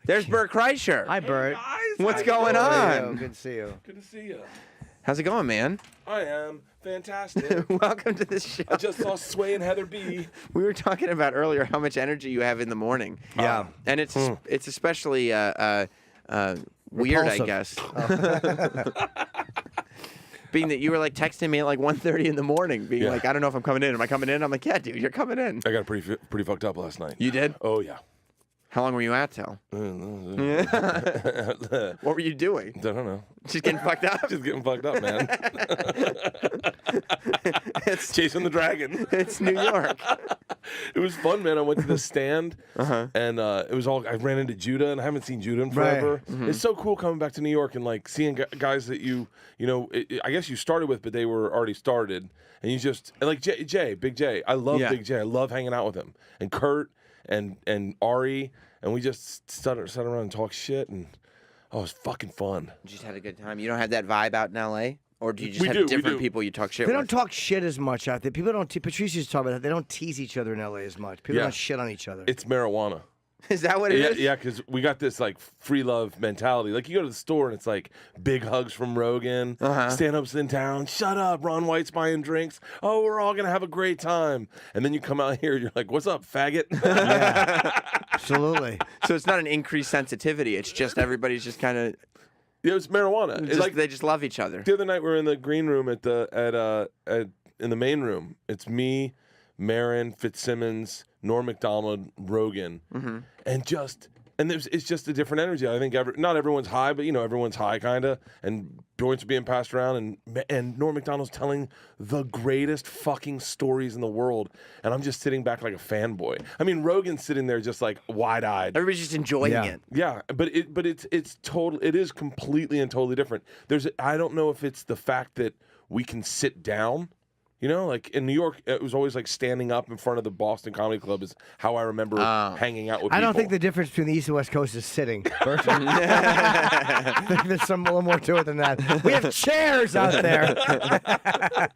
There's Bert Kreischer. Hi, Bert. Guys, What's how you going doing? on? Good to see you. Good to see you. How's it going, man? I am fantastic. Welcome to the show. I just saw Sway and Heather B. We were talking about earlier how much energy you have in the morning. Yeah. And it's especially weird, Repulsive. I guess. Being that you were like texting me at like 1:30 in the morning, being Yeah. like, I don't know if I'm coming in. Am I coming in? I'm like, yeah, dude, you're coming in. I got pretty fucked up last night. You did? Oh, yeah. How long were you out till? I What were you doing? don't know. Just getting fucked up? Just getting fucked up, man. It's Chasing the dragon. it's New York. It was fun, man. I went to the stand, and it was all. I ran into Judah, and I haven't seen Judah in forever. It's so cool coming back to New York and like seeing guys that you know. I guess you started with, but they were already started, and you just like Big J. I love Yeah. Big J. I love hanging out with him, and Kurt, and Ari, and we just sat around and talk shit, and it was fucking fun. You just had a good time. You don't have that vibe out in L.A.? Or do you just We have do, we different do. people you talk shit They with? don't talk shit as much out there. People don't. Patrice used to talk about that. They don't tease each other in LA as much. People Yeah. don't shit on each other. It's marijuana. Is that what it is? Yeah, because we got this like free love mentality. Like you go to the store and it's like big hugs from Rogan, stand-ups in town. Shut up, Ron White's buying drinks. Oh, we're all gonna have a great time. And then you come out here, you're like, "What's up, faggot?" Absolutely. So it's not an increased sensitivity. It's just everybody's just kind of It was marijuana. It's like they just love each other. the other night we were in the green room in the main room. It's me, Marin, Fitzsimmons, Norm Macdonald, Rogan, and it's just a different energy. I think not everyone's high, but everyone's high kind of, and joints are being passed around, and Norm Macdonald's telling the greatest fucking stories in the world, and I'm just sitting back like a fanboy. I mean, Rogan's sitting there just like wide-eyed. Everybody's just enjoying it. Yeah, but it's total. It is completely and totally different. I don't know if it's the fact that we can sit down. Like in New York, it was always like standing up in front of the Boston Comedy Club is how I remember hanging out with people. I don't think the difference between the East and West Coast is sitting. I think there's a little more to it than that. We have chairs out there. I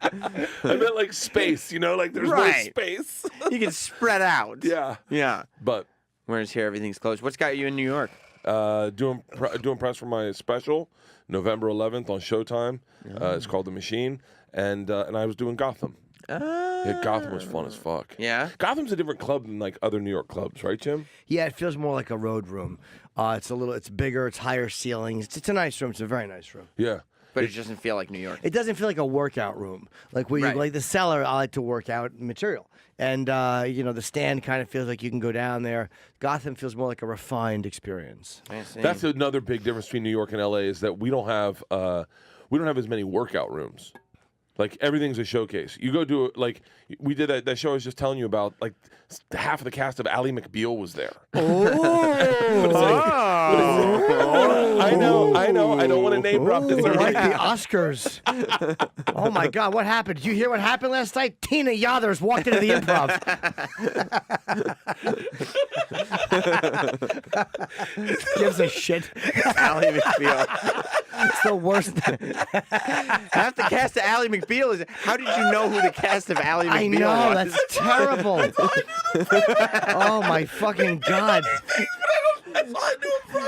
meant like space, like there's no space. You can spread out. Yeah. Yeah. But Whereas here, everything's closed. What's got you in New York? doing press for my special, November 11th on Showtime. It's called The Machine. And I was doing Gotham. Yeah, Gotham was fun as fuck. Yeah? Gotham's a different club than like other New York clubs, right, Jim? Yeah, it feels more like a road room. It's bigger, it's higher ceilings. It's a nice room. It's a very nice room. Yeah. But it doesn't feel like New York. It doesn't feel like a workout room. Like Right. like the cellar, I like to work out material. And the stand kind of feels like you can go down there. Gotham feels more like a refined experience. I see. That's another big difference between New York and LA is that we don't have as many workout rooms. Like everything's a showcase. You go do it like we did that show I was just telling you about. Like half of the cast of Ally McBeal was there. I know. I don't want to name drop this. We're like the Oscars. Oh my God, what happened? Did you hear what happened last night? Tina Yothers walked into the Improv. Gives a shit. Ally McBeal. It's the worst. Half the cast of Ally McBeal is. How did you know who the cast of Ally McBeal I know, was? that's terrible. Oh my fucking God.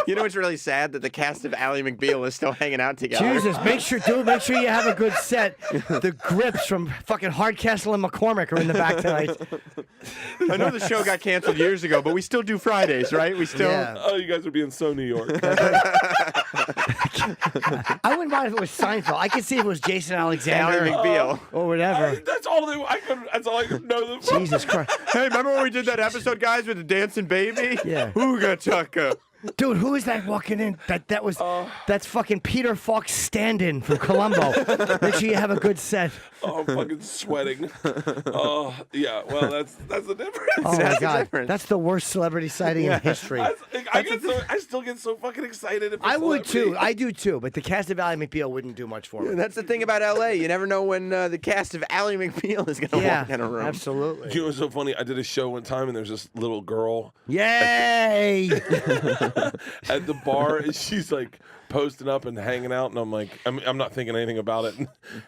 You know what's really sad? That the cast of Ally McBeal is still hanging out together. Jesus, make sure you have a good set. The grips from fucking Hardcastle and McCormick are in the back tonight. I know the show got canceled years ago, but we still do Fridays, right? We still. Yeah. Oh, you guys are being so New York. I wouldn't mind if it was Seinfeld. I could see if it was Jason Alexander Ally McBeal. or whatever. That's all I could know them from. Jesus Christ. Hey, remember when we did that episode, guys, with the dancing baby? Yeah. Ooga chaka. Dude, who is that walking in? That's fucking Peter Falk's stand-in from Columbo. Make sure you have a good set. Oh, I'm fucking sweating. Oh, yeah. Well, that's the difference. Oh my That's the God, difference. that's the worst celebrity sighting in history. I still get so fucking excited. If I would too. celebrity. I do too. But the cast of Ally McBeal wouldn't do much for me. That's the thing about LA. You never know when the cast of Ally McBeal is going to walk in a room. Absolutely. You know what's so funny? I did a show one time, and there's this little girl Yay! at the bar, and she's like posting up and hanging out, and I'm like, I'm not thinking anything about it,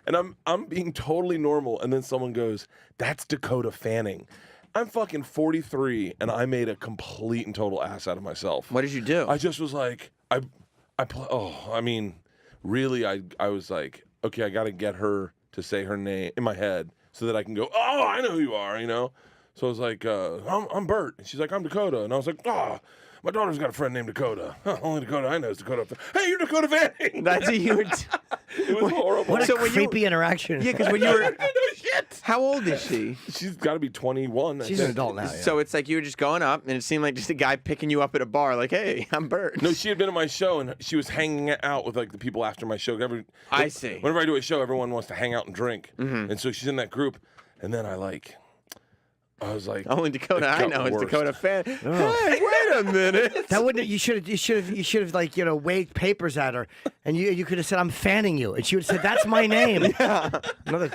and I'm being totally normal, and then someone goes, "That's Dakota Fanning." I'm fucking 43, and I made a complete and total ass out of myself. What did you do? I just was like, really, I was like, okay, I got to get her to say her name in my head so that I can go, oh, I know who you are, you know? So I was like, I'm Bert. And she's like, I'm Dakota. And I was like, oh, my daughter's got a friend named Dakota. Only Dakota I know is Dakota. Hey, you're Dakota Fanning. That's a huge. It was horrible. What a So when you- creepy interaction. Yeah, because when you were. No shit. How old is she? She's got to be 21. I She's an think. adult now. Yeah. So it's like you were just going up, and it seemed like just a guy picking you up at a bar, like, "Hey, I'm Bert." No, she had been at my show, and she was hanging out with like the people after my show. I see. Whenever I do a show, everyone wants to hang out and drink, and so she's in that group. And then I was like, Only Dakota it I got know is worse. Dakota Fan. Hey, wait a minute. That wouldn't. You should have like waved papers at her, and you could have said, "I'm fanning you," and she would have said, "That's my name." Yeah. Another.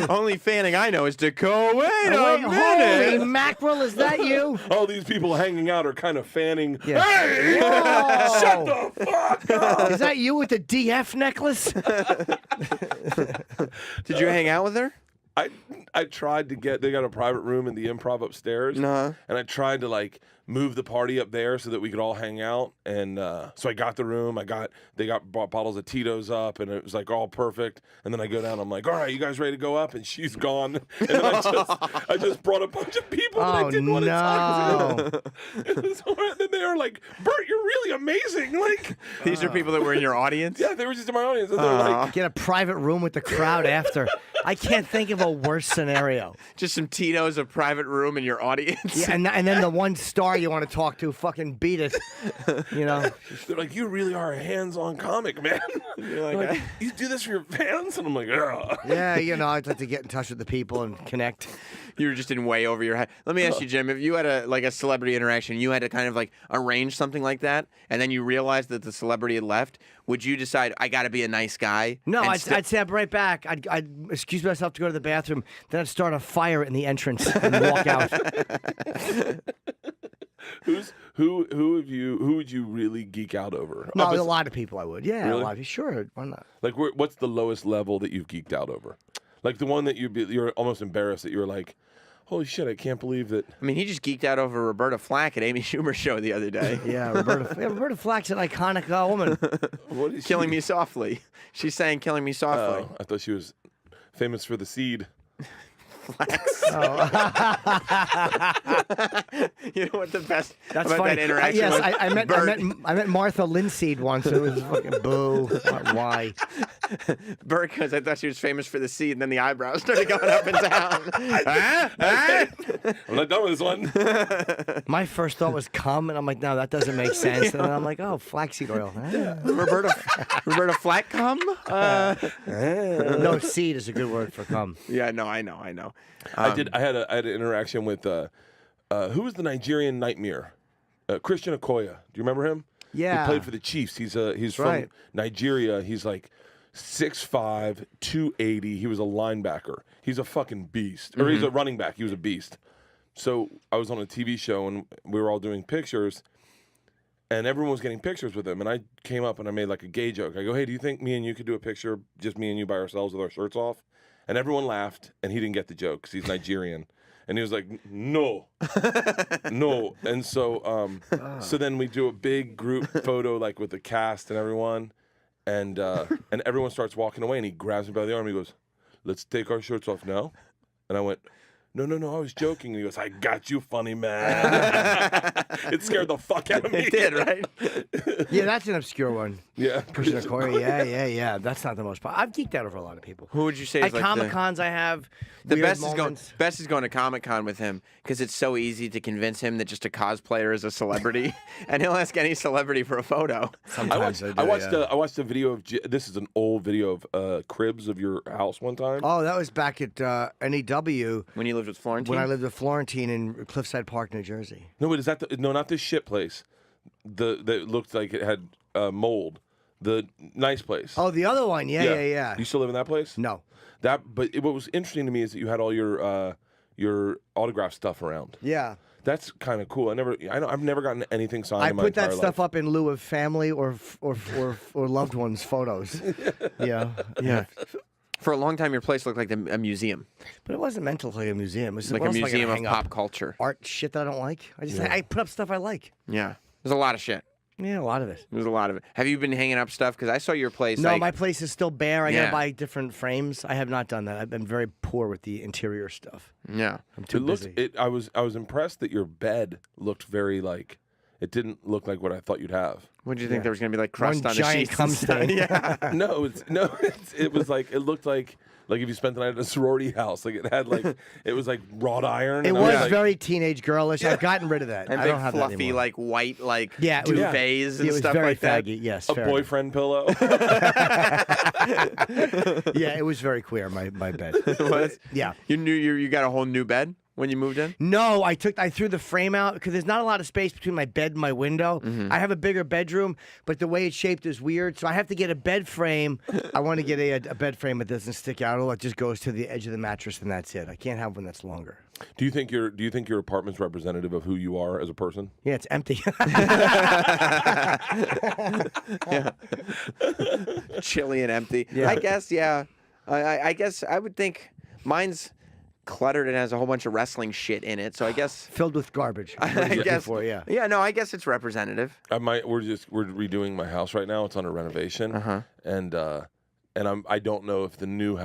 Only fanning I know is Dakota. Wait a Holy minute. mackerel! Is that you? all these people hanging out are kind of fanning. Yeah. Hey, Whoa. shut the fuck up! Is that you with the DF necklace? Did you hang out with her? I tried to they got a private room in the Improv upstairs, Uh-huh. and I tried to move the party up there so that we could all hang out. And so I got the room. They brought bottles of Tito's up, and it was like all perfect. And then I go down. I'm like, all right, you guys ready to go up? And she's gone. And then I just brought a bunch of people that I didn't want to talk to. It was horrible. And then they were like, Bert, you're really amazing. Like These are people that were in your audience? yeah, they were just in my audience. And they were like, Get a private room with the crowd after. I can't think of a worse scenario. Just some Tito's, a private room in your audience? Yeah, and then the one star you want to talk to fucking beat it. they're like, you really are a hands-on comic, man. You're like, You do this for your fans? And I'm like, ugh. Yeah, I'd like to get in touch with the people and connect. You were just in way over your head. Let me ask you, Jim, if you had a celebrity interaction, you had to kind of arrange something like that, and then you realized that the celebrity had left, would you decide, I got to be a nice guy? No, and I'd step right back. I'd excuse myself to go to the bathroom. Then I'd start a fire in the entrance and walk out. Who would you really geek out over? No, a lot of people I would. Yeah, Really? a lot of people. Sure, why not? Like, what's the lowest level that you've geeked out over? Like the one that you're almost embarrassed that you were like, holy shit, I can't believe that. I mean, he just geeked out over Roberta Flack at Amy Schumer's show the other day. Yeah, Roberta Flack's an iconic woman. What is Killing Me Softly. She sang Killing Me Softly. I thought she was famous for the seed. You know what the best That's about funny. that interaction Yes, was? I met Martha Linseed once. It was fucking boo. Why? Bert, because I thought she was famous for the seed, and then the eyebrows started going up and down. I'm not done with this one. My first thought was cum, and I'm like, no, that doesn't make sense. And then I'm like, oh, flaxseed oil. Roberta Flack come? No, seed is a good word for cum. Yeah, no, I know. I had an interaction with who was the Nigerian Nightmare? Christian Okoye. Do you remember him? Yeah. He played for the Chiefs. He's from right. Nigeria. He's like 6'5", 280. He was a linebacker. He's a fucking beast. Or he's a running back. He was a beast. So I was on a TV show and we were all doing pictures, and everyone was getting pictures with him. And I came up and I made like a gay joke. I go, hey, do you think me and you could do a picture, just me and you by ourselves with our shirts off? And everyone laughed, and he didn't get the joke because he's Nigerian. And he was like, no, no. And so so then we do a big group photo like with the cast and everyone. And everyone starts walking away, and he grabs me by the arm. He goes, let's take our shirts off now. And I went, no, I was joking. And he goes, I got you, funny man. It scared the fuck out of me. It did, right? Yeah, that's an obscure one. Yeah. Christian Okoye, yeah. That's not the most popular. I've geeked out over a lot of people. Who would you say At is like Comic Cons, I have the weird best moments. is going to Comic Con with him because it's so easy to convince him that just a cosplayer is a celebrity, and he'll ask any celebrity for a photo. Sometimes I watched a video of this is an old video of cribs of your house one time. Oh, that was back at NEW When you lived with Florentine? when I lived with Florentine in Cliffside Park, New Jersey. No, wait, is that no, not this shit place. That looked like it had mold. The nice place. Oh, the other one, yeah. You still live in that place? No. What was interesting to me is that you had all your autograph stuff around. Yeah. That's kind of cool. I've never gotten anything signed. I in my put that entire stuff life. up in lieu of family or loved ones' photos. Yeah. For a long time, your place looked like a museum, But it wasn't meant to look like a museum. It was like a what else am I gonna museum of hang pop up? culture. Art shit that I don't like. I put up stuff I like. Yeah, there's a lot of shit. Yeah, a lot of it. There's a lot of it. Have you been hanging up stuff? Because I saw your place. No, like, my place is still bare. I Yeah. gotta buy different frames. I have not done that. I've been very poor with the interior stuff. Yeah. I'm too busy. I was impressed that your bed looked very like. It didn't look like what I thought you'd have. What did you think there was going to be like crust One on the giant sheets? cum and stuff? stain. Yeah. It was like it looked like if you spent the night at a sorority house. Like it had like it was like wrought iron. It and I was like, very teenage girlish. I've gotten rid of that. And I big don't have that fluffy anymore. like white like Yeah, it was- duvets and it was stuff very like that. faggy. Yes, a fair enough. boyfriend pillow. Yeah, it was very queer. My bed. What? Yeah. You got a whole new bed when you moved in? No, I threw the frame out because there's not a lot of space between my bed and my window. Mm-hmm. I have a bigger bedroom, but the way it's shaped is weird, so I have to get a bed frame. I want to get a bed frame that doesn't stick out. It just goes to the edge of the mattress, and that's it. I can't have one that's longer. Do you think your apartment's representative of who you are as a person? Yeah, it's empty. Chilly and empty. Yeah. I guess, yeah. I guess I would think mine's cluttered and has a whole bunch of wrestling shit in it. So I guess Filled with garbage. I guess Before, yeah. Yeah, no, I guess it's representative. We're redoing my house right now. It's under renovation, and I don't know if the new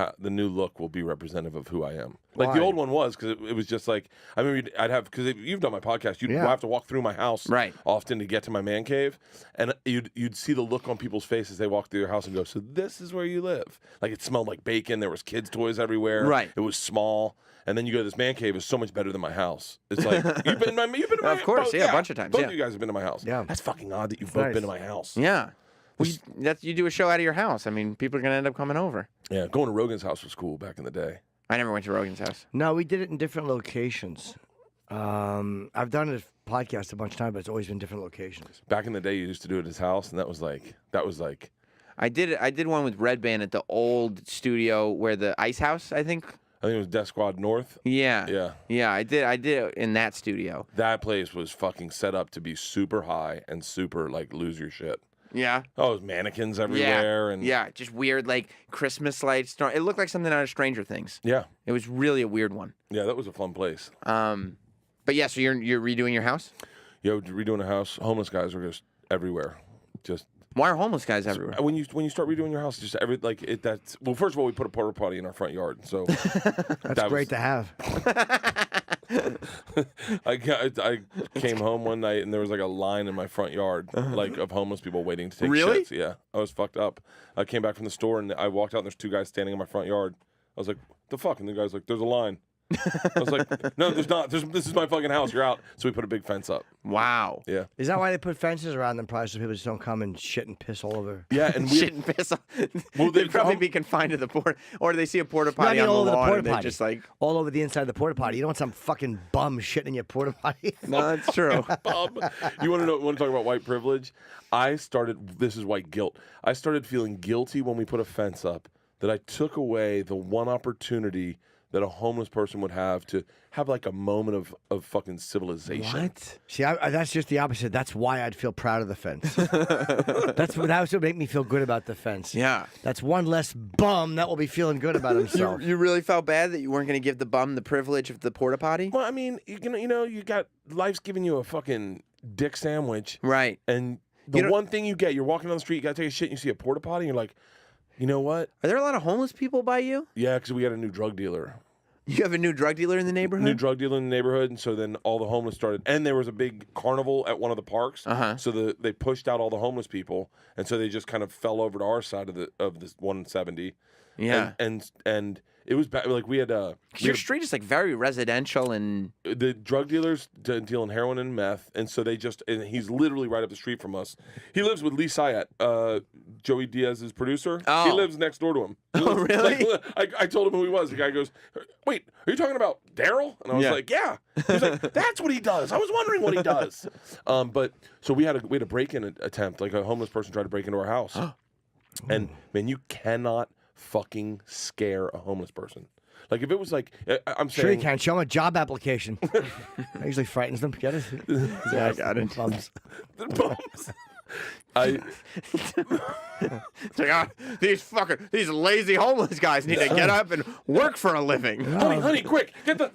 look will be representative of who I am. Like Why? the old one was, because it was just like because you've done my podcast, you'd Yeah. have to walk through my house Right. often to get to my man cave, and you'd see the look on people's faces. They walk through your house and go, "So this is where you live?" Like it smelled like bacon. There was kids' toys everywhere. Right. It was small. And then you go to this man cave is so much better than my house. It's like you've been to my Of course, both- yeah, a bunch of times, Both yeah. of you guys have been to my house. Yeah. That's fucking odd that you've both nice. been to my house. Yeah. Well, you do a show out of your house. I mean, people are going to end up coming over. Yeah, going to Rogan's house was cool back in the day. I never went to Rogan's house. No, we did it in different locations. I've done a podcast a bunch of times, but it's always been different locations. Back in the day, you used to do it at his house, and that was like I did one with Red Band at the old studio where the Ice House, I think. I think it was Death Squad North. Yeah. Yeah. Yeah, I did it in that studio. That place was fucking set up to be super high and super like lose your shit. Yeah. Oh, it was mannequins everywhere, and Yeah, just weird like Christmas lights. It looked like something out of Stranger Things. yeah, It was really a weird one. that was a fun place. But yeah, so you're redoing your house? Yo, redoing a house, homeless guys are just everywhere. Just Why are homeless guys everywhere? when you start redoing your house, just that's well. First of all, we put a porta potty in our front yard, so That's great to have. I came home one night and there was like a line in my front yard, like of homeless people waiting to take Really? shits. Yeah, I was fucked up. I came back from the store and I walked out and there's two guys standing in my front yard. I was like, "The fuck?" And the guy's like, "There's a line." I was like, "No, there's not. This is my fucking house. You're out." So we put a big fence up. Wow. Yeah. Is that why they put fences around them? Probably so people just don't come and shit and piss all over. Yeah, and Shit and piss off. Well, They'd probably be confined to the porta, or they see a porta No, I potty mean on all the over the lawn porta and they potty. just like, all over the inside of the porta potty. You don't want some fucking bum shitting in your porta potty. no, that's true. You want to talk about white privilege? This is white guilt. I started feeling guilty when we put a fence up that I took away the one opportunity that a homeless person would have to have like a moment of fucking civilization. What? See, that's just the opposite. That's why I'd feel proud of the fence. that would make me feel good about the fence. Yeah. That's one less bum that will be feeling good about himself. You really felt bad that you weren't going to give the bum the privilege of the porta potty? Well, I mean, you got life's giving you a fucking dick sandwich, Right. and the one thing you get, you're walking down the street, you gotta take a shit, and you see a porta potty, and you're like, you know what? Are there a lot of homeless people by you? Yeah, because we had a new drug dealer. You have a new drug dealer in the neighborhood? New drug dealer in the neighborhood, and so then all the homeless started. And there was a big carnival at one of the parks, so they pushed out all the homeless people, and so they just kind of fell over to our side of this 170. Yeah. And it was bad. Like we had Your street is like very residential and the drug dealers dealing heroin and meth, and so and he's literally right up the street from us. He lives with Lee Syatt, Joey Diaz's producer. Oh. He lives next door to him. Oh, really? I told him who he was. The guy goes, "Wait, are you talking about Daryl?" And I was like, "Yeah." He was like, "That's what he does." I was wondering what he does. But so we had a break-in attempt. Like a homeless person tried to break into our house, and man, you cannot fucking scare a homeless person. Like if it was like I'm saying, Sure you can. Show him a job application. That usually frightens them. Get it? yeah, I got it. Bums. The bums. It's like, these lazy homeless guys need to get up and work for a living. Honey, quick, get the.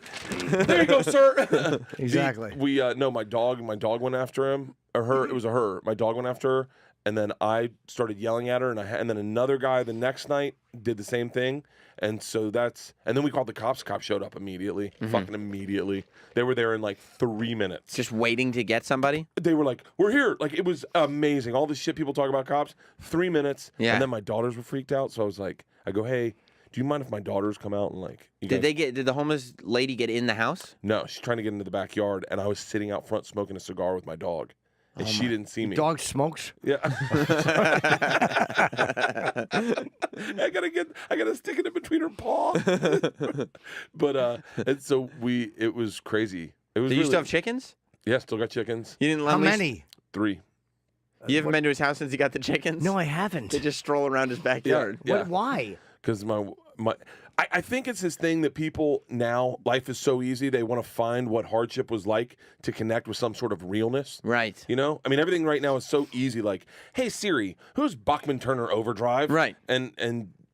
There you go, sir. Exactly. No, my dog went after him or her. It was a her. My dog went after her, and then I started yelling at her, and then another guy the next night did the same thing. And so and then we called the cops. Cops showed up immediately, fucking immediately. They were there in like 3 minutes. Just waiting to get somebody? They were like, we're here. Like, it was amazing. All the shit people talk about cops, 3 minutes. Yeah. And then my daughters were freaked out. So I go, hey, do you mind if my daughters come out and like... Did the homeless lady get in the house? No, she's trying to get into the backyard. And I was sitting out front smoking a cigar with my dog. And she didn't see me. Dog smokes? Yeah. I gotta stick it in between her paw. But and so it was crazy. It was. Did you still have chickens? Yeah, still got chickens. You didn't. How many? 3. You haven't been to his house since he got the chickens? No, I haven't. They just stroll around his backyard. Yeah. Why? Because I think it's this thing that people now, life is so easy, they want to find what hardship was like to connect with some sort of realness. Right. You know? I mean, everything right now is so easy. Like, hey, Siri, who's Bachman Turner Overdrive? Right.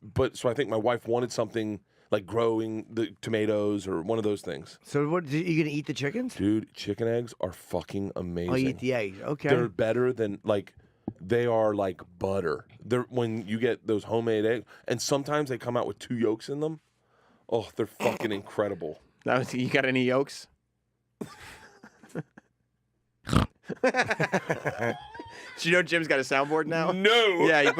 But so I think my wife wanted something like growing the tomatoes or one of those things. So what? You gonna eat the chickens? Dude, chicken eggs are fucking amazing. Oh, you eat the eggs. Okay. They're better than they are like butter. They're when you get those homemade eggs, and sometimes they come out with 2 yolks in them. Oh, they're fucking incredible. You got any yolks? Do you know Jim's got a soundboard now? No. Yeah, he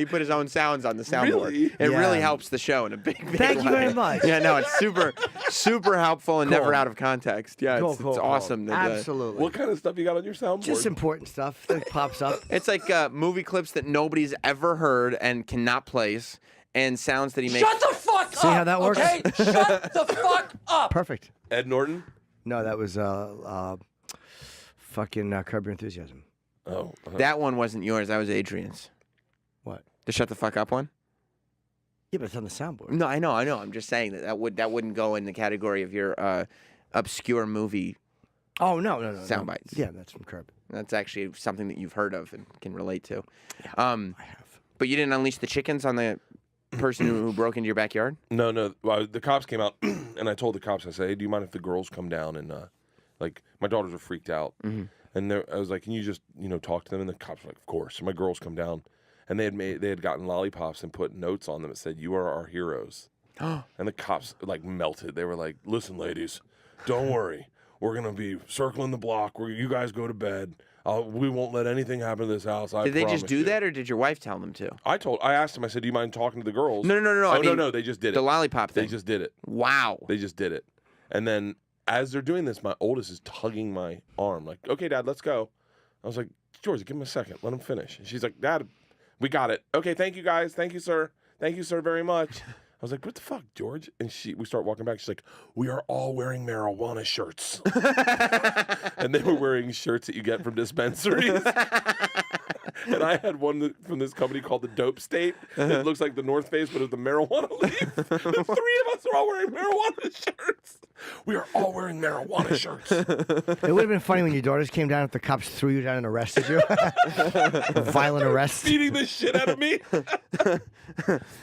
put his own sounds on the soundboard. Really? It Yeah. really helps the show in a big Thank you way. very much. Yeah, no, it's super helpful and Cool. never out of context. Yeah, Cool, it's cool, cool. awesome. that, Absolutely. What kind of stuff you got on your soundboard? Just important stuff that pops up. it's like movie clips that nobody's ever heard and cannot place, and sounds that he makes. Shut the fuck up! See how that works? Okay? Shut the fuck up! Perfect. Ed Norton? No, that was fucking Curb Your Enthusiasm. Oh. That one wasn't yours. That was Adrian's. What? The shut the fuck up one. Yeah, but it's on the soundboard. No, I know. I'm just saying that wouldn't go in the category of your obscure movie. Oh no. Sound bites. Yeah, that's from Curb. That's actually something that you've heard of and can relate to. Yeah, I have. But you didn't unleash the chickens on the person who broke into your backyard? No. Well, the cops came out, and I told the cops, I said, hey, do you mind if the girls come down and, my daughters are freaked out. Mm-hmm. And I was like, can you just, talk to them? And the cops were like, of course. So my girls come down, and they had gotten lollipops and put notes on them that said, you are our heroes. And the cops, melted. They were like, listen, ladies, don't worry. We're going to be circling the block where you guys go to bed. We won't let anything happen to this house. Did they just do that, or did your wife tell them to? I asked them, I said, do you mind talking to the girls? No. Oh, no, they just did it. The lollipop thing. They just did it. Wow. They just did it. And then as they're doing this, my oldest is tugging my arm. Like, okay, Dad, let's go. I was like, George, give him a second. Let him finish. And she's like, Dad, we got it. Okay, thank you, guys. Thank you, sir. Thank you, sir, very much. I was like, what the fuck, George? And we start walking back. She's like, we are all wearing marijuana shirts. And they were wearing shirts that you get from dispensaries. And I had one from this company called the Dope State. It looks like the North Face, but it's the marijuana leaf. The 3 of us are all wearing marijuana shirts. We are all wearing marijuana shirts. It would have been funny when your daughters came down if the cops threw you down and arrested you. Violent arrest. Beating the shit out of me.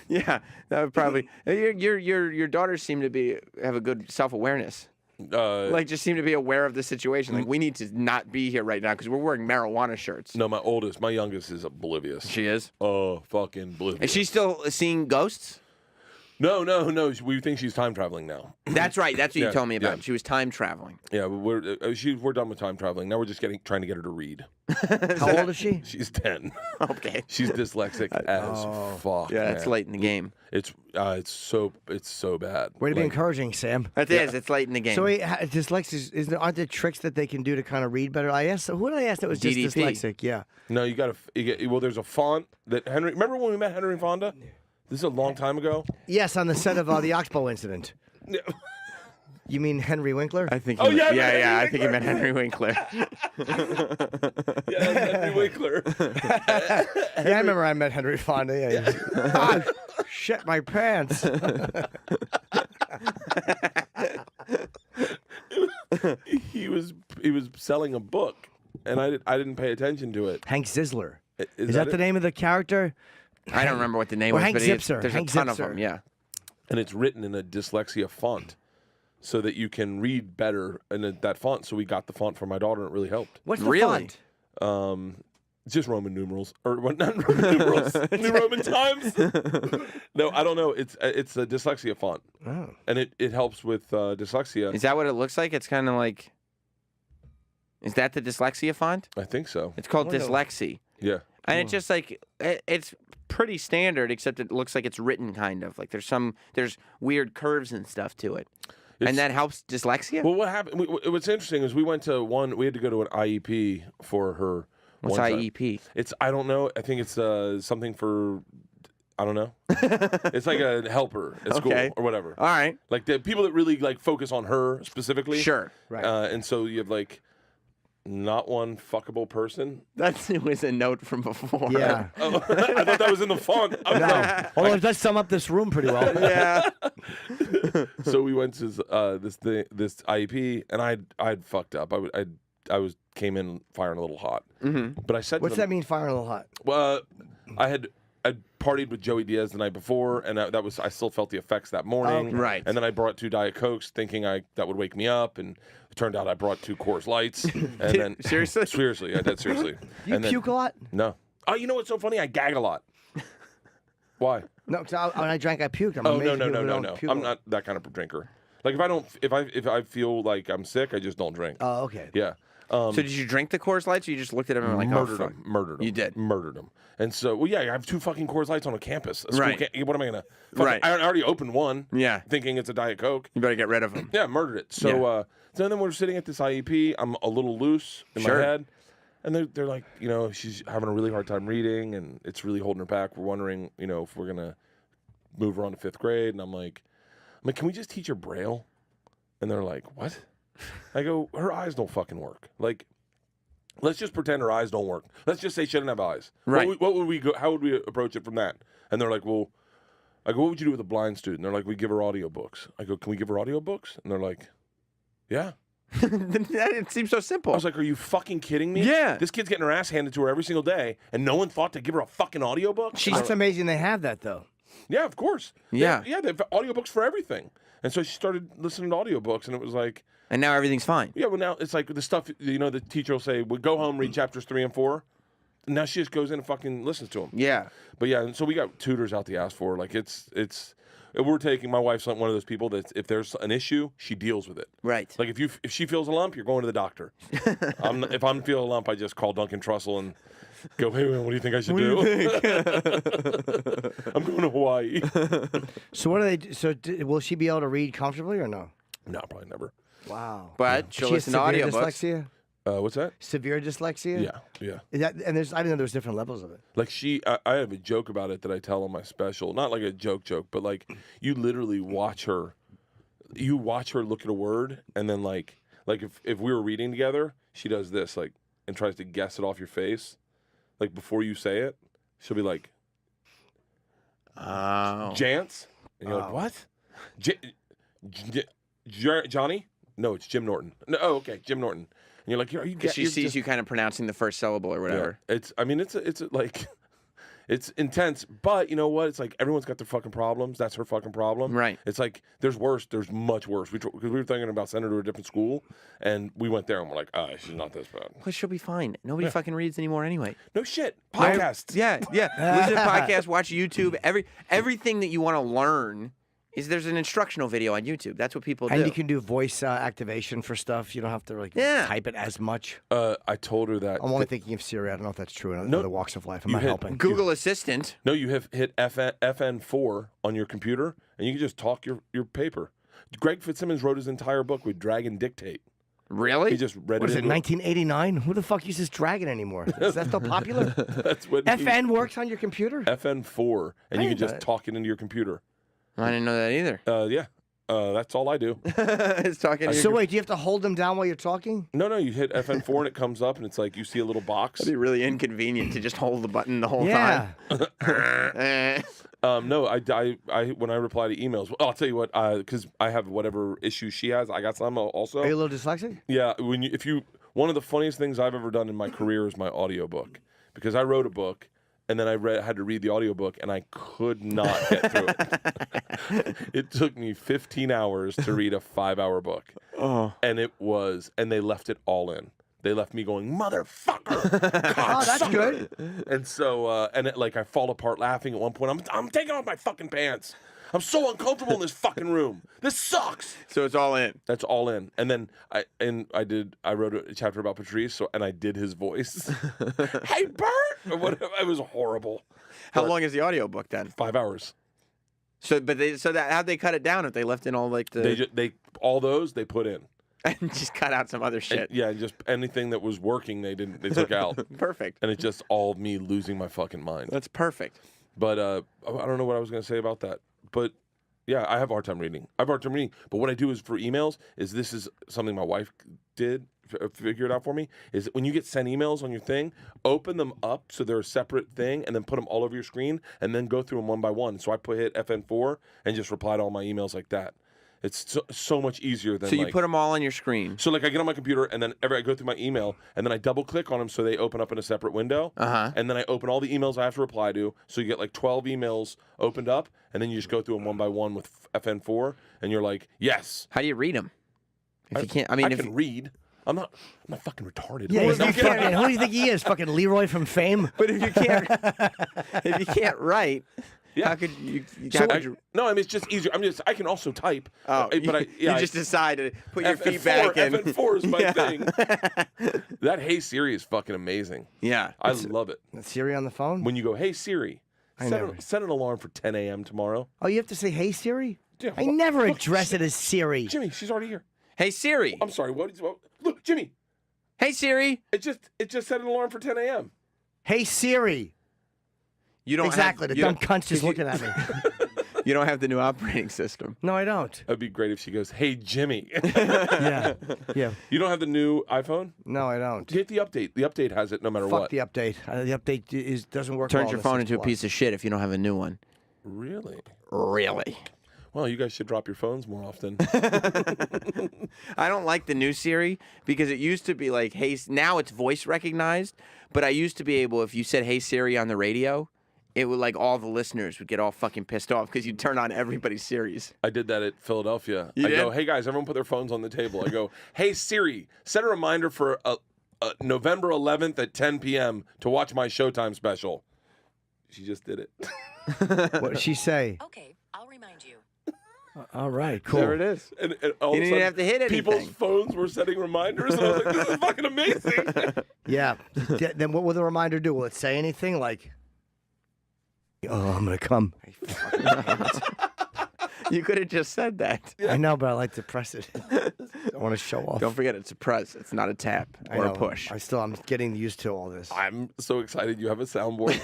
Yeah, that would probably. Your daughters seem to have a good self-awareness. Just seem to be aware of the situation. Like, we need to not be here right now because we're wearing marijuana shirts. No, my youngest is oblivious. She is? Oh, fucking oblivious. Is she still seeing ghosts? No. We think she's time traveling now. That's right. That's what you Yeah, told me about. yeah. She was time traveling. Yeah, but we're done with time traveling. Now we're just trying to get her to read. How old is she? She's 10. Okay. She's dyslexic as fuck. Yeah, that's man. late in the game. It's so bad. Way to be encouraging, Sam. It is. It's late in the game. So wait, dyslexia, aren't there tricks that they can do to kind of read better? Who did I ask that was just DDP. dyslexic? Yeah. No, there's a font that Henry. Remember when we met Henry Fonda? This is a long time ago. Yes, on the set of the Oxbow incident. You mean Henry Winkler? I think. Oh, yeah, I think he meant Henry Winkler. Yeah, Henry Winkler. Yeah, I remember I met Henry Fonda. Yeah, shit my pants. he was selling a book, and I didn't pay attention to it. Hank Zisler. Is that the name of the character? I don't remember what the name Or was, Hank but Zipser. there's Hank a ton Zipser. of them. Yeah. And it's written in a dyslexia font so that you can read better in that font. So we got the font for my daughter, and it really helped. What's the Really? font? Just Roman numerals, or what? Not Roman numerals. New Roman times. No, I don't know. It's a dyslexia font, and it helps with dyslexia. Is that what it looks like? It's kind of like. Is that the dyslexia font? I think so. It's called dyslexia. Yeah. And it's just like it's pretty standard, except it looks like it's written kind of like there's weird curves and stuff to it, and that helps dyslexia. Well, what happened? What's interesting is we had to go to an IEP for her. What's one time. IEP? I don't know. I think it's something for. I don't know. It's like a helper at school or whatever. All right. Like the people that really like focus on her specifically. Sure. Right. And so you have like. Not one fuckable person. It was a note from before. Yeah. Oh, I thought that was in the font. Although it does sum up this room pretty well. Yeah. So we went to this IEP, and I'd fucked up. I came in firing a little hot. Mm-hmm. But I said, What's to them, that mean, firing a little hot? Well, I'd partied with Joey Diaz the night before, and I still felt the effects that morning. Okay. Right. And then I brought 2 Diet Cokes, thinking that would wake me up, and it turned out I brought 2 Coors Lights. And then Seriously? seriously, I did seriously. You and puke a lot? No. Oh, you know what's so funny? I gag a lot. Why? No, because when I drank, I puked. I'm Oh amazed no. people don't puke a I'm lot. not that kind of drinker. Like if I feel like I'm sick, I just don't drink. Oh, okay. Yeah. So did you drink the Coors Lights, or you just looked at them and were like, oh, Murdered fuck? them. Murdered them. You did? Murdered them. And so, well, yeah, I have 2 fucking Coors Lights on a campus. A school Right. What am I gonna? Right. I already opened one. Yeah. Thinking it's a Diet Coke. You better get rid of them. Yeah, murdered it. So, so then we're sitting at this IEP. I'm a little loose in Sure. my head, and they're like, she's having a really hard time reading, and it's really holding her back. We're wondering, if we're gonna move her on to 5th grade, and I'm like, can we just teach her Braille? And they're like, what? I go, her eyes don't fucking work. Like, let's just pretend her eyes don't work. Let's just say she doesn't have eyes. Right. What would we go? How would we approach it from that? And they're like, well, I go, what would you do with a blind student? They're like, we give her audiobooks. I go, can we give her audiobooks? And they're like, yeah. It seems so simple. I was like, are you fucking kidding me? Yeah. This kid's getting her ass handed to her every single day, and no one thought to give her a fucking audiobook? That's amazing they have that, though. Yeah, of course. Yeah. They have audiobooks for everything. And so she started listening to audiobooks, and it was like, and now everything's fine. yeah, well, now it's like the stuff, the teacher will say, well, go home, read chapters 3 and 4. And now she just goes in and fucking listens to them. Yeah. But yeah, and so we got tutors out the ass for. Like, we're taking, my wife's one of those people that if there's an issue, she deals with it. Right. Like, if she feels a lump, you're going to the doctor. If I'm feeling a lump, I just call Duncan Trussell and go, hey, man, what do you think I should do? I'm going to Hawaii. So what do they? So will she be able to read comfortably or no? No, probably never. Wow. But she'll She has listen to severe audiobooks. dyslexia. What's that? Severe dyslexia. Yeah. Is that, and I didn't know there was different levels of it. Like I have a joke about it that I tell on my special. Not like a joke, but like you literally watch her. You watch her look at a word, and then like if we were reading together, she does this like and tries to guess it off your face, like before you say it. She'll be like, Oh. Jance, and you're like, what? Johnny? No, it's Jim Norton. No, oh, okay, Jim Norton. And you're like, are you? Because she sees you kind of pronouncing the first syllable or whatever. Yeah. It's like, it's intense. But you know what? It's like everyone's got their fucking problems. That's her fucking problem. Right. It's like there's worse. There's much worse. Because we were thinking about sending her to a different school, and we went there and we're like, she's not this bad. Well, she'll be fine. Nobody fucking reads anymore anyway. No shit. Podcasts. Yeah. Listen to podcasts, watch YouTube. Everything that you want to learn there's an instructional video on YouTube. That's what people do. And you can do voice activation for stuff. You don't have to type it as much. I told her that. I'm only thinking of Siri. I don't know if that's true in other walks of life. I'm not helping. Google Assistant. No, you have hit FN4 on your computer, and you can just talk your paper. Greg Fitzsimmons wrote his entire book with Drag and Dictate. Really? He just read What it. is it, 1989? Who the fuck uses Dragon anymore? Is that still popular? That's what FN works on your computer? FN4, and you can just that. talk it into your computer. I didn't know that either. Yeah. That's all I do. It's talking to So wait, do you have to hold them down while you're talking? No, you hit FN4 and it comes up, and it's like you see a little box. It'd be really inconvenient to just hold the button the whole Yeah. time. No, I when I reply to emails, I'll tell you what, because I have whatever issues she has, I got some also. Are you a little dyslexic? Yeah, one of the funniest things I've ever done in my career is my audiobook. because I wrote a book. And then I had to read the audiobook, and I could not get through it. It took me 15 hours to read a 5-hour book. Oh. And they left it all in. They left me going, motherfucker! Oh, that's good. And so, I fall apart laughing at one point. I'm taking off my fucking pants. I'm so uncomfortable in this fucking room. This sucks. So it's all in. That's all in. And then I wrote a chapter about Patrice, and I did his voice. Hey, Bert! It was horrible. How long is the audiobook then? 5 hours. So, how'd they cut it down if they left in all like the All those they put in. and just cut out some other shit? Just anything that was working they took out. Perfect. And it's just all me losing my fucking mind. That's perfect. But I don't know what I was going to say about that. But yeah, I have a hard time reading. But what I do is for emails this is something my wife did figure it out for me, is when you get sent emails on your thing, open them up so they're a separate thing and then put them all over your screen and then go through them one by one. So I hit FN4 and just reply to all my emails like that. It's so much easier than. So you put them all on your screen. So I get on my computer and then I go through my email and then I double click on them so they open up in a separate window. And then I open all the emails I have to reply to. So you get like 12 emails opened up and then you just go through them one by one with FN4 and you're like, yes. How do you read them? If you can't, I can read. I'm not fucking retarded. Yeah, who do you think he is? Fucking Leroy from Fame? But if you can't write. Yeah. How could you? No, I mean it's just easier. I can also type. Oh, but you just decide to put your feet FN4, back. FN4 is my thing. That Hey Siri is fucking amazing. Yeah, I love it. Siri on the phone? When you go, Hey Siri, set an aloarm for 10 a.m. tomorrow. Oh, you have to say Hey Siri? Yeah, I never address it as Siri. Jimmy, she's already here. Hey Siri. I'm sorry. What? Look, Jimmy. Hey Siri. It just set an alarm for 10 a.m. Hey Siri. You don't exactly. The dumb cunt's just looking at me. You don't have the new operating system. No, I don't. That'd be great if she goes, Hey Jimmy. Yeah. You don't have the new iPhone? No, I don't. Get the update. The update has it no matter what. Fuck the update. The update doesn't work. Turns your phone into a piece of shit if you don't have a new one. Really? Really? Well, you guys should drop your phones more often. I don't like the new Siri because it used to be like, hey, now it's voice recognized, but I used to be able, if you said, Hey Siri on the radio, it would all the listeners would get all fucking pissed off because you'd turn on everybody's Siris. I did that at Philadelphia. You did? Go, hey guys, everyone put their phones on the table. I go, Hey Siri, set a reminder for November 11th at 10 p.m. to watch my Showtime special. She just did it. What did she say? Okay, I'll remind you. All right, cool. There it is. And all You of a didn't sudden, have to hit anything. people's phones were setting reminders, and I was like, this is fucking amazing. Yeah. Then what will the reminder do? Will it say anything like, oh, I'm going to come? You could have just said that. I know, but I like to press it. I want to show off. Don't forget, it's a press. It's not a tap or a push. I'm getting used to all this. I'm so excited you have a soundboard.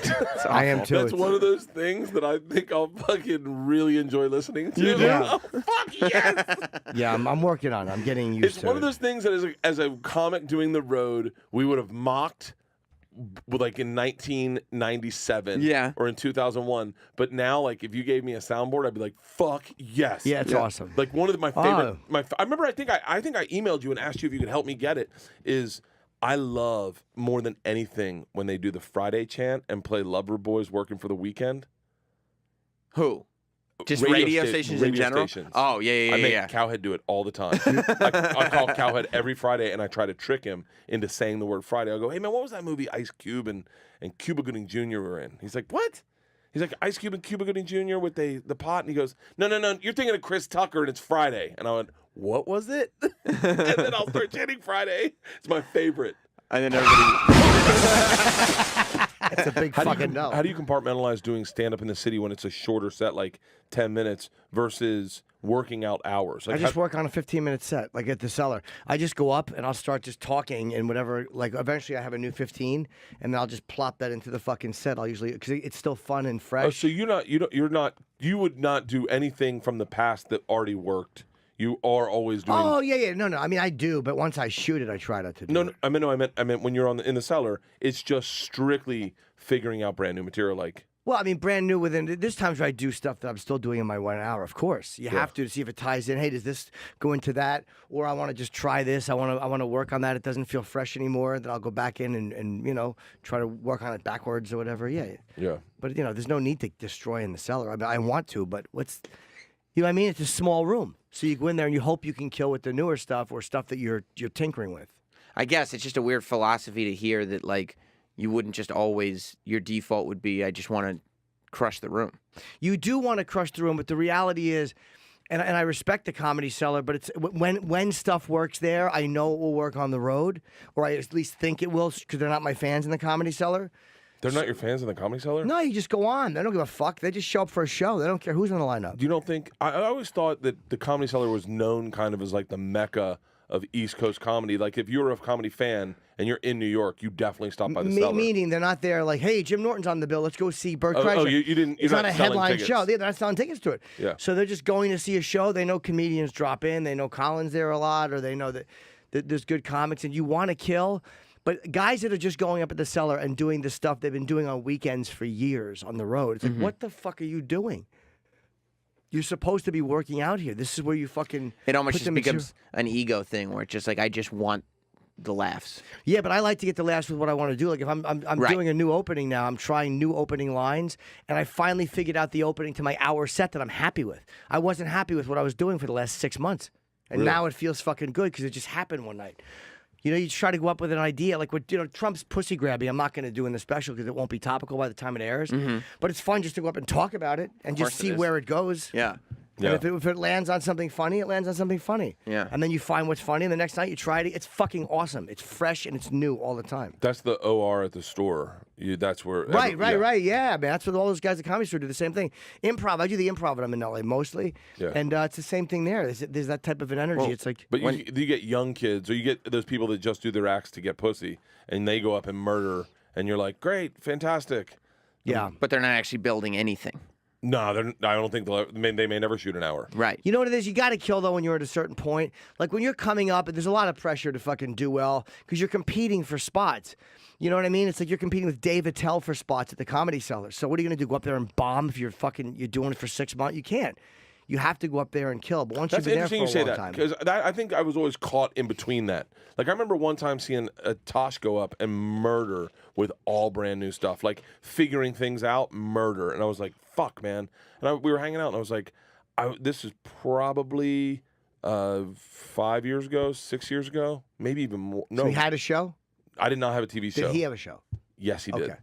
I am too. That's one of those things that I think I'll fucking really enjoy listening to. You do? Oh, fuck yes! Yeah, I'm working on it. I'm getting used to it. It's one of those things that as a comic doing the road, we would have mocked like in 1997 or in 2001. But now, like, if you gave me a soundboard, I'd be like, fuck yes. Yeah, it's awesome. Like, one of my favorite, I remember, I think I emailed you and asked you if you could help me get it, is I love more than anything when they do the Friday chant and play Lover Boys Working for the Weekend. Who? Just radio stations in general? Stations. Oh, yeah. I make Cowhead do it all the time. I call Cowhead every Friday, and I try to trick him into saying the word Friday. I'll go, hey, man, what was that movie Ice Cube and Cuba Gooding Jr. were in? He's like, what? He's like, Ice Cube and Cuba Gooding Jr. with the pot? And he goes, no, you're thinking of Chris Tucker, and it's Friday. And I went, what was it? And then I'll start chanting Friday. It's my favorite. And then everybody... It's a big fucking no. How do you compartmentalize doing stand-up in the city when it's a shorter set, like 10 minutes, versus working out hours? Like, I just work on a 15-minute set, like at the Cellar. I just go up and I'll start just talking and whatever. Like eventually I have a new 15, and then I'll just plop that into the fucking set. I'll usually, because it's still fun and fresh. Oh, so you would not do anything from the past that already worked. You are always doing. Oh yeah. No. I mean, I do, but once I shoot it, I try not to do it. I meant when you're in the Cellar, it's just strictly figuring out brand new material. Like, Well, I mean, brand new within. There's times where I do stuff that I'm still doing in my 1 hour. Of course, you have to see if it ties in. Hey, does this go into that? Or I want to just try this. I want to work on that. It doesn't feel fresh anymore. Then I'll go back in and try to work on it backwards or whatever. Yeah. Yeah. But there's no need to destroy in the cellar. I mean, I want to, but you know what I mean? It's a small room, so you go in there and you hope you can kill with the newer stuff or stuff that you're tinkering with. I guess it's just a weird philosophy to hear that like. You wouldn't just always, your default would be, I just want to crush the room. You do want to crush the room, but the reality is, and I respect the Comedy Cellar, but it's when stuff works there, I know it will work on the road, or I at least think it will, because they're not my fans in the Comedy Cellar. They're not your fans in the Comedy Cellar? No, you just go on. They don't give a fuck. They just show up for a show. They don't care who's on the lineup. You don't think, I always thought that the Comedy Cellar was known kind of as like the mecca of East Coast comedy. Like if you were a comedy fan and you're in New York, you definitely stop by the cellar. Meaning they're not there like, hey, Jim Norton's on the bill. Let's go see Bert Kreischer. Oh, you didn't. It's not a headline tickets. show. They're not selling tickets to it. Yeah. So they're just going to see a show. They know comedians drop in. They know Colin's there a lot, or they know that there's good comics, and you want to kill. But guys that are just going up at the cellar and doing the stuff they've been doing on weekends for years on the road, it's like, what the fuck are you doing? You're supposed to be working out here. This is where you fucking. It almost just becomes an ego thing where it's just like, I just want the laughs. Yeah, but I like to get the laughs with what I want to do. Like if I'm Right. doing a new opening now, I'm trying new opening lines, and I finally figured out the opening to my hour set that I'm happy with. I wasn't happy with what I was doing for the last 6 months, and now it feels fucking good because it just happened one night. You try to go up with an idea like what Trump's pussy grabbing. I'm not going to do in the special because it won't be topical by the time it airs. But it's fun just to go up and talk about it and just see where it goes. Yeah. Yeah. And if it lands on something funny, it lands on something funny. Yeah. And then you find what's funny, and the next night you try it. It's fucking awesome. It's fresh and it's new all the time. That's the OR at the store. That's where. Right. Yeah, man. That's what all those guys at Comedy Store do. The same thing. Improv. I do the improv when I'm in LA mostly. Yeah. And it's the same thing there. There's that type of an energy. It's like. But you get young kids, or you get those people that just do their acts to get pussy, and they go up and murder, and you're like, great, fantastic. Yeah. But they're not actually building anything. No, I don't think they may never shoot an hour. Right. You know what it is? You got to kill, though, when you're at a certain point. Like, when you're coming up, there's a lot of pressure to fucking do well because you're competing for spots. You know what I mean? It's like you're competing with Dave Attell for spots at the Comedy Cellar. So what are you going to do? Go up there and bomb if you're doing it for 6 months? You can't. You have to go up there and kill. But once That's you've been there interesting for a you say long that, time. because I think I was always caught in between that. Like, I remember one time seeing Tosh go up and murder with all brand new stuff, like figuring things out, murder. And I was like, fuck, man. And we were hanging out, and I was like, this is probably 5 years ago, 6 years ago, maybe even more. No, So he had a show? I did not have a TV show. Did he have a show? Yes, he did. Okay.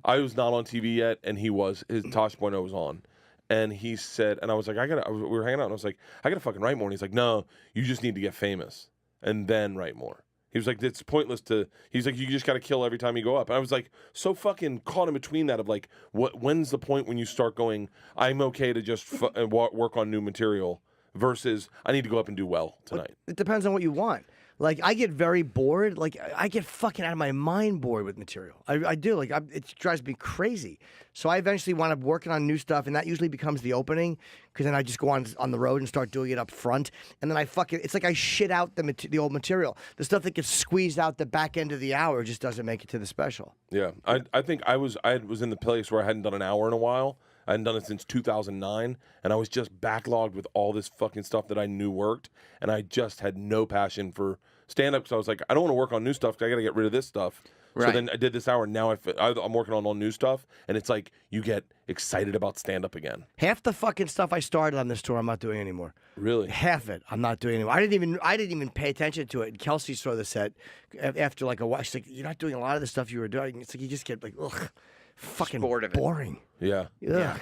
I was not on TV yet, and he was. His Tosh Bueno was on. And he said, and I was like, we were hanging out, and I was like, I gotta fucking write more. And he's like, no, you just need to get famous and then write more. He was like, it's pointless he's like, you just gotta kill every time you go up. And I was like, so fucking caught in between that of like, when's the point when you start going, I'm okay to just work on new material versus I need to go up and do well tonight. It depends on what you want. Like, I get very bored. Like, I get fucking out of my mind bored with material. I do. Like, it drives me crazy. So I eventually wind up working on new stuff, and that usually becomes the opening, because then I just go on the road and start doing it up front. And then it's like I shit out the old material. The stuff that gets squeezed out the back end of the hour just doesn't make it to the special. Yeah. I think I was in the place where I hadn't done an hour in a while. I hadn't done it since 2009, and I was just backlogged with all this fucking stuff that I knew worked, and I just had no passion for stand-up, because I was like, I don't want to work on new stuff because I got to get rid of this stuff. Right. So then I did this hour, and now I'm working on all new stuff, and it's like you get excited about stand-up again. Half the fucking stuff I started on this tour, I'm not doing anymore. Really? Half it, I'm not doing anymore. I didn't even pay attention to it. And Kelsey saw the set after like a while. She's like, "You're not doing a lot of the stuff you were doing." It's like you just get like, ugh, fucking Bored of it. boring. Yeah. Ugh. Yeah.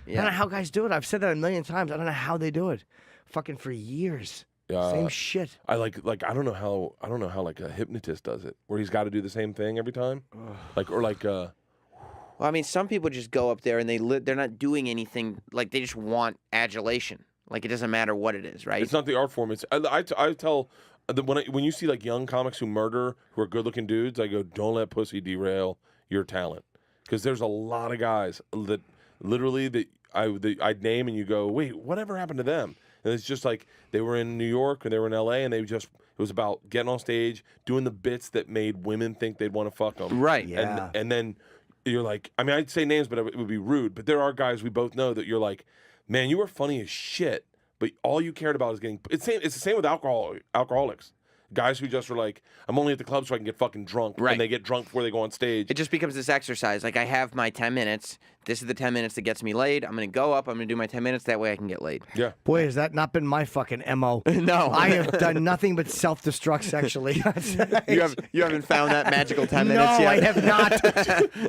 I don't know how guys do it. I've said that a million times. I don't know how they do it. Fucking for years. Same shit. I like I don't know how like a hypnotist does it, where he's got to do the same thing every time, Well, I mean, some people just go up there and they're not doing anything. Like, they just want adulation. Like, it doesn't matter what it is, right? It's not the art form. It's I tell when you see like young comics who murder, who are good looking dudes, I go, don't let pussy derail your talent, because there's a lot of guys that literally that I'd name, and you go, wait, whatever happened to them? And it's just like they were in New York or they were in LA, and it was about getting on stage, doing the bits that made women think they'd want to fuck them. Right. Yeah. And then you're like, I mean, I'd say names, but it would be rude. But there are guys we both know that you're like, man, you were funny as shit, but all you cared about is getting. It's the same with alcoholics. Guys who just are like, I'm only at the club so I can get fucking drunk. Right. And they get drunk before they go on stage. It just becomes this exercise. Like, I have my 10 minutes. This is the 10 minutes that gets me laid. I'm going to go up. I'm going to do my 10 minutes. That way I can get laid. Yeah. Boy, has that not been my fucking MO. No. I have done nothing but self-destruct sexually. You haven't found that magical 10 minutes No, yet? I have not.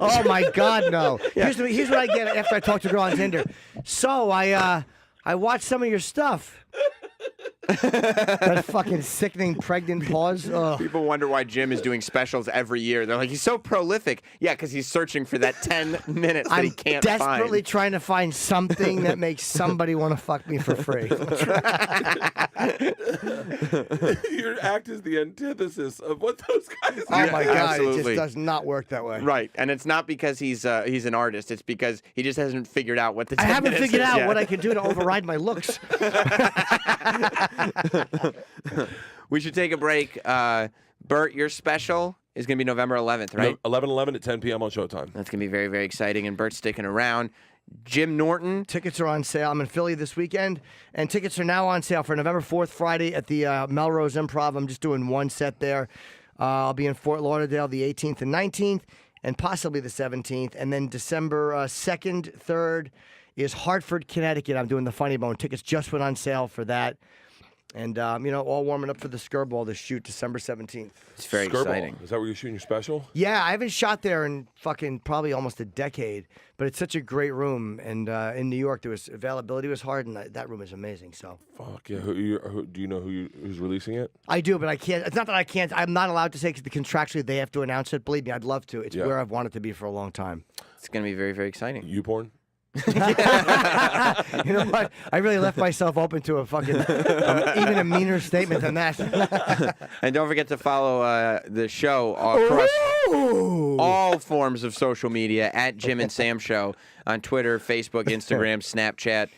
Oh, my God, no. Here's what I get after I talk to a girl on Tinder. So, I watched some of your stuff. That fucking sickening pregnant pause. Ugh. People wonder why Jim is doing specials every year. They're like, he's so prolific. Yeah, because he's searching for that 10 minutes that he can't find. I'm desperately trying to find something that makes somebody want to fuck me for free. Your act is the antithesis of what those guys Oh do. my God, Absolutely. it just does not work that way. Right, and it's not because he's an artist. It's because he just hasn't figured out what the 10 I haven't minutes figured is out yet. what I can do to override my looks. We should take a break. Bert, your special is going to be November 11th, right? 11/11 at 10 p.m. on Showtime. That's going to be very, very exciting, and Bert's sticking around. Jim Norton. Tickets are on sale. I'm in Philly this weekend, and tickets are now on sale for November 4th, Friday at the Melrose Improv. I'm just doing one set there. I'll be in Fort Lauderdale the 18th and 19th, and possibly the 17th. And then December 2nd, 3rd is Hartford, Connecticut. I'm doing the Funny Bone. Tickets just went on sale for that. And, all warming up for the Skirball to shoot December 17th. It's very Skirball. exciting. Is that where you're shooting your special? Yeah, I haven't shot there in fucking probably almost a decade, but it's such a great room. And in New York, availability was hard, and that room is amazing. So Fuck yeah. Do you know who's releasing it? I do, but I can't. It's not that I can't. I'm not allowed to say because contractually they have to announce it. Believe me, I'd love to. It's where I've wanted to be for a long time. It's going to be very, very exciting. You porn? You know what? I really left myself open to a fucking even a meaner statement than that. And don't forget to follow the show across all forms of social media at Jim and Sam Show on Twitter, Facebook, Instagram, Snapchat.